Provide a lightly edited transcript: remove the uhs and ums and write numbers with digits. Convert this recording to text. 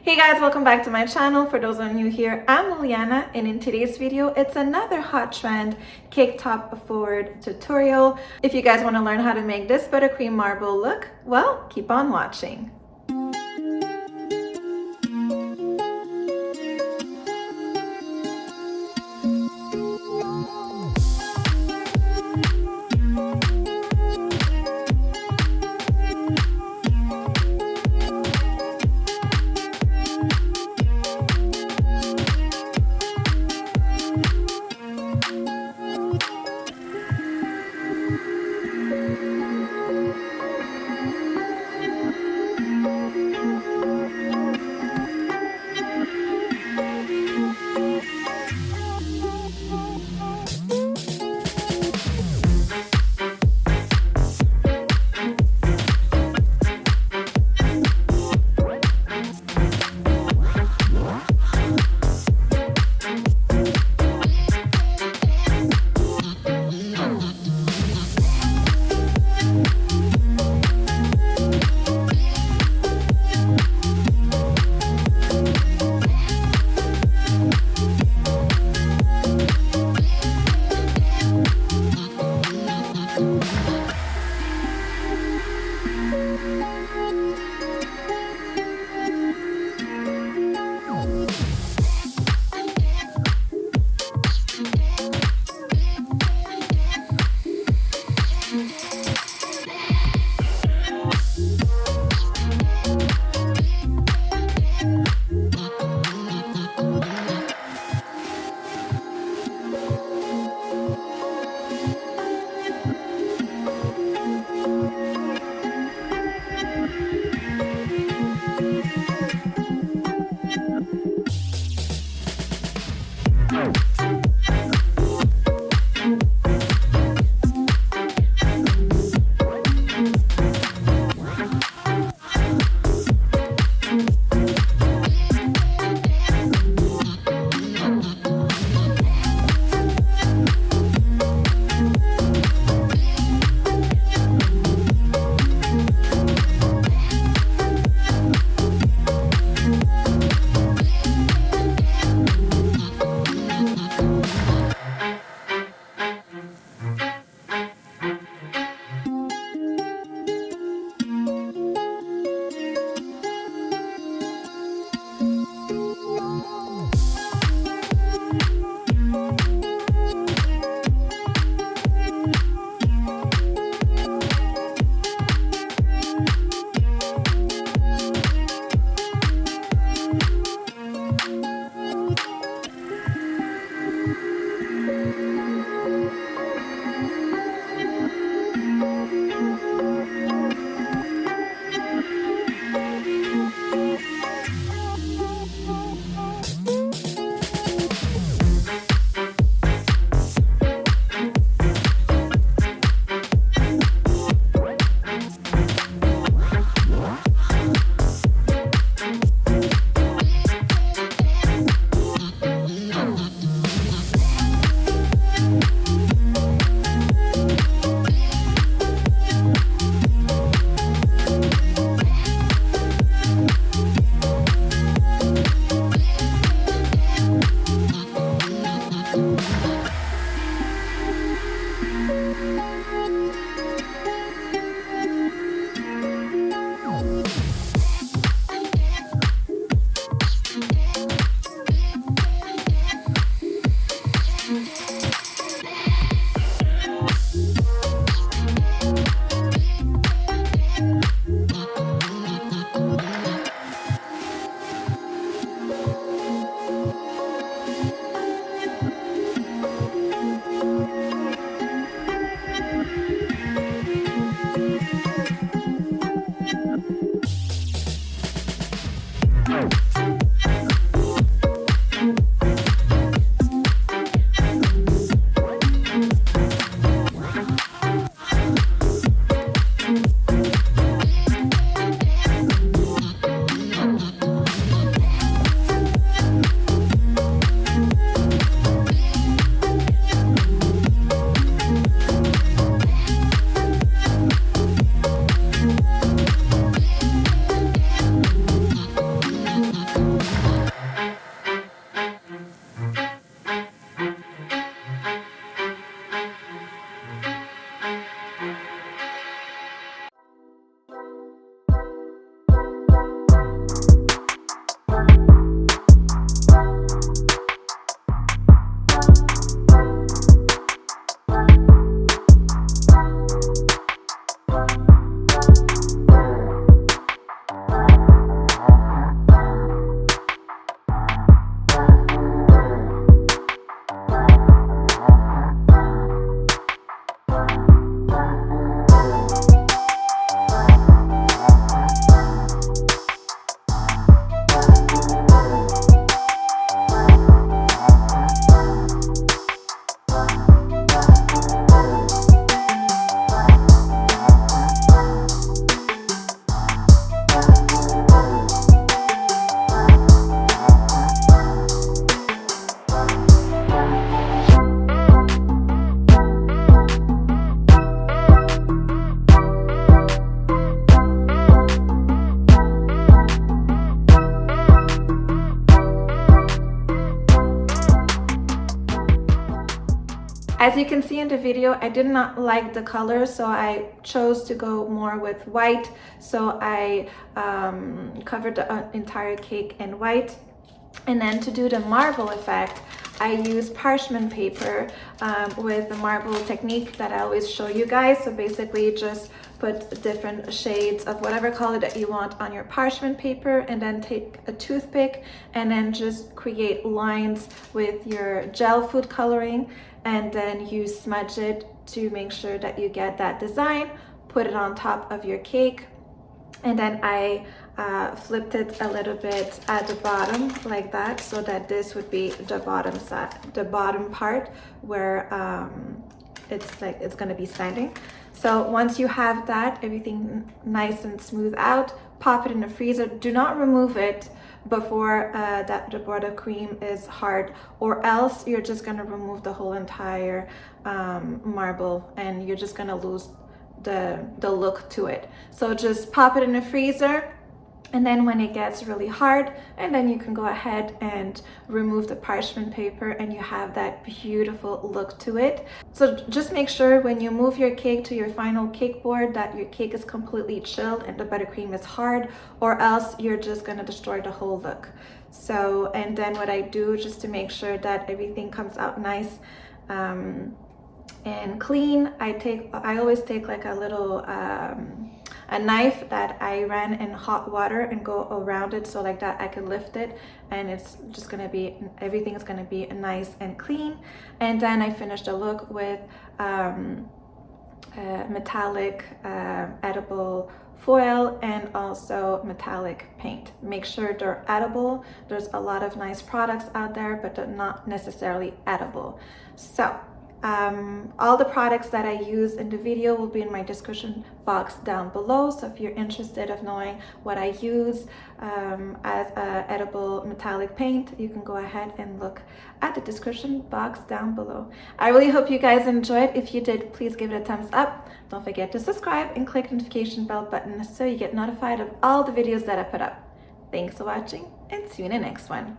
Hey guys, welcome back to my channel. For those who are new here, I'm Liliana, and in today's video, it's another hot trend cake top forward tutorial. If you guys want to learn how to make this buttercream marble look, well, keep on watching. As you can see in the video, I did not like the color, so I chose to go more with white. So I covered the entire cake in white. And then to do the marble effect, I use parchment paper with the marble technique that I always show you guys. So basically just put different shades of whatever color that you want on your parchment paper, and then take a toothpick and then just create lines with your gel food coloring, and then you smudge it to make sure that you get that design. Put it on top of your cake, and then I flipped it a little bit at the bottom like that, so that this would be the bottom side, the bottom part where it's gonna be standing. So once you have that, everything nice and smooth out, pop it in the freezer. Do not remove it before that the buttercream is hard, or else you're just gonna remove the whole entire marble and you're just gonna lose the look to it. So just pop it in the freezer, and then when it gets really hard, and then you can go ahead and remove the parchment paper, and you have that beautiful look to it. So just make sure when you move your cake to your final cake board that your cake is completely chilled and the buttercream is hard, or else you're just gonna destroy the whole look. So, and then what I do just to make sure that everything comes out nice and clean, I always take like a little a knife that I ran in hot water and go around it, so like that I can lift it, and it's just gonna be, everything is gonna be nice and clean. And then I finished the look with metallic edible foil and also metallic paint. Make sure they're edible. There's a lot of nice products out there, but they're not necessarily edible. So all the products that I use in the video will be in my description box down below. So if you're interested of knowing what I use as edible metallic paint, you can go ahead and look at the description box down below. I really hope you guys enjoyed. If you did, please give it a thumbs up. Don't forget to subscribe and click the notification bell button so you get notified of all the videos that I put up. Thanks for watching, and see you in the next one.